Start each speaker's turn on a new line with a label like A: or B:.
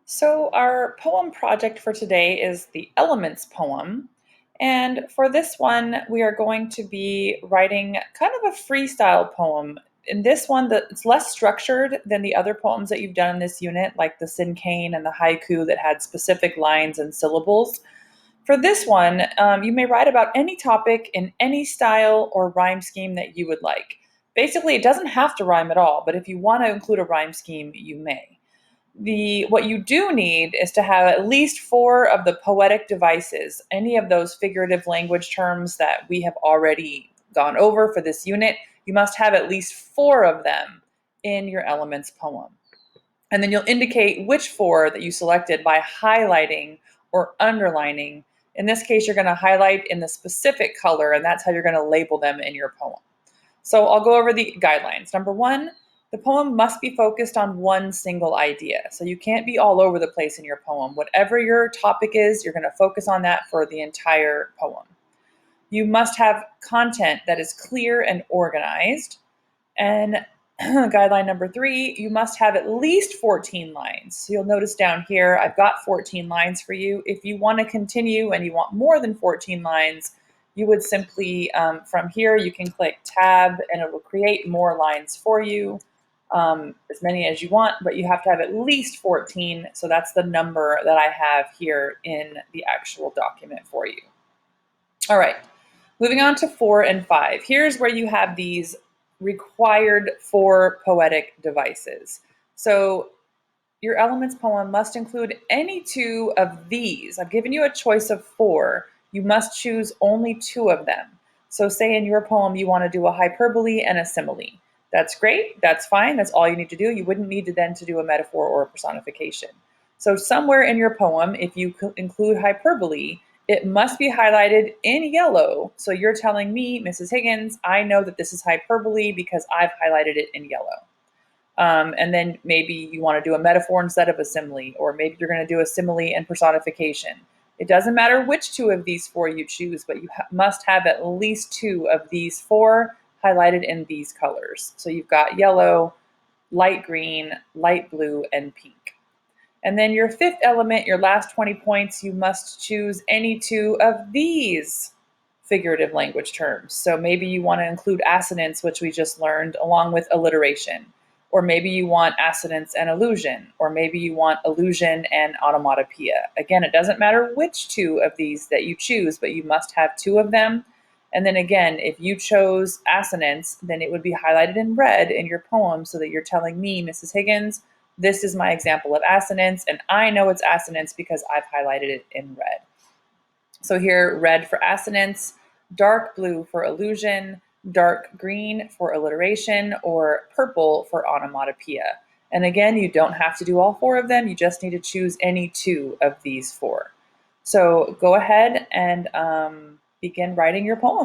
A: So, our poem project for today is the Elements poem. And for this one, we are going to be writing kind of a freestyle poem. In this one, it's less structured than the other poems that you've done in this unit, like the Cinquain and the Haiku that had specific lines and syllables. For this one, you may write about any topic in any style or rhyme scheme that you would like. Basically, it doesn't have to rhyme at all, but if you want to include a rhyme scheme, you may. What you do need is to have at least four of the poetic devices, any of those figurative language terms that we have already gone over for this unit. You must have at least four of them in your Elements poem. And then you'll indicate which four that you selected by highlighting or underlining. In this case, you're going to highlight in the specific color, and that's how you're going to label them in your poem. So I'll go over the guidelines. Number one, the poem must be focused on one single idea. So you can't be all over the place in your poem. Whatever your topic is, you're going to focus on that for the entire poem. You must have content that is clear and organized. And guideline number three, you must have at least 14 lines. So you'll notice down here, I've got 14 lines for you. If you want to continue and you want more than 14 lines, you would simply, from here, you can click tab and it will create more lines for you, as many as you want, but you have to have at least 14. So that's the number that I have here in the actual document for you. All right, moving on to 4 and 5. Here's where you have these required 4 poetic devices. So your Elements poem must include any 2 of these. I've given you a choice of 4. You must choose only 2 of them. So say in your poem you want to do a hyperbole and a simile. That's great, that's fine, that's all you need to do. You wouldn't need to then to do a metaphor or a personification. So somewhere in your poem, if you include hyperbole, it must be highlighted in yellow. So you're telling me, Mrs. Higgins, I know that this is hyperbole because I've highlighted it in yellow. And then maybe you want to do a metaphor instead of a simile, or maybe you're going to do a simile and personification. It doesn't matter which 2 of these 4 you choose, but you must have at least 2 of these 4 highlighted in these colors. So you've got yellow, light green, light blue, and pink. And then your 5th element, your last 20 points, you must choose any 2 of these figurative language terms. So maybe you want to include assonance, which we just learned, along with alliteration. Or maybe you want assonance and allusion, or maybe you want allusion and onomatopoeia. Again, it doesn't matter which 2 of these that you choose, but you must have 2 of them. And then again, if you chose assonance, then it would be highlighted in red in your poem so that you're telling me, Mrs. Higgins, this is my example of assonance, and I know it's assonance because I've highlighted it in red. So here, red for assonance, dark blue for allusion, dark green for alliteration, or purple for onomatopoeia. And again, you don't have to do all 4 of them. You just need to choose any 2 of these 4. So go ahead and begin writing your poem.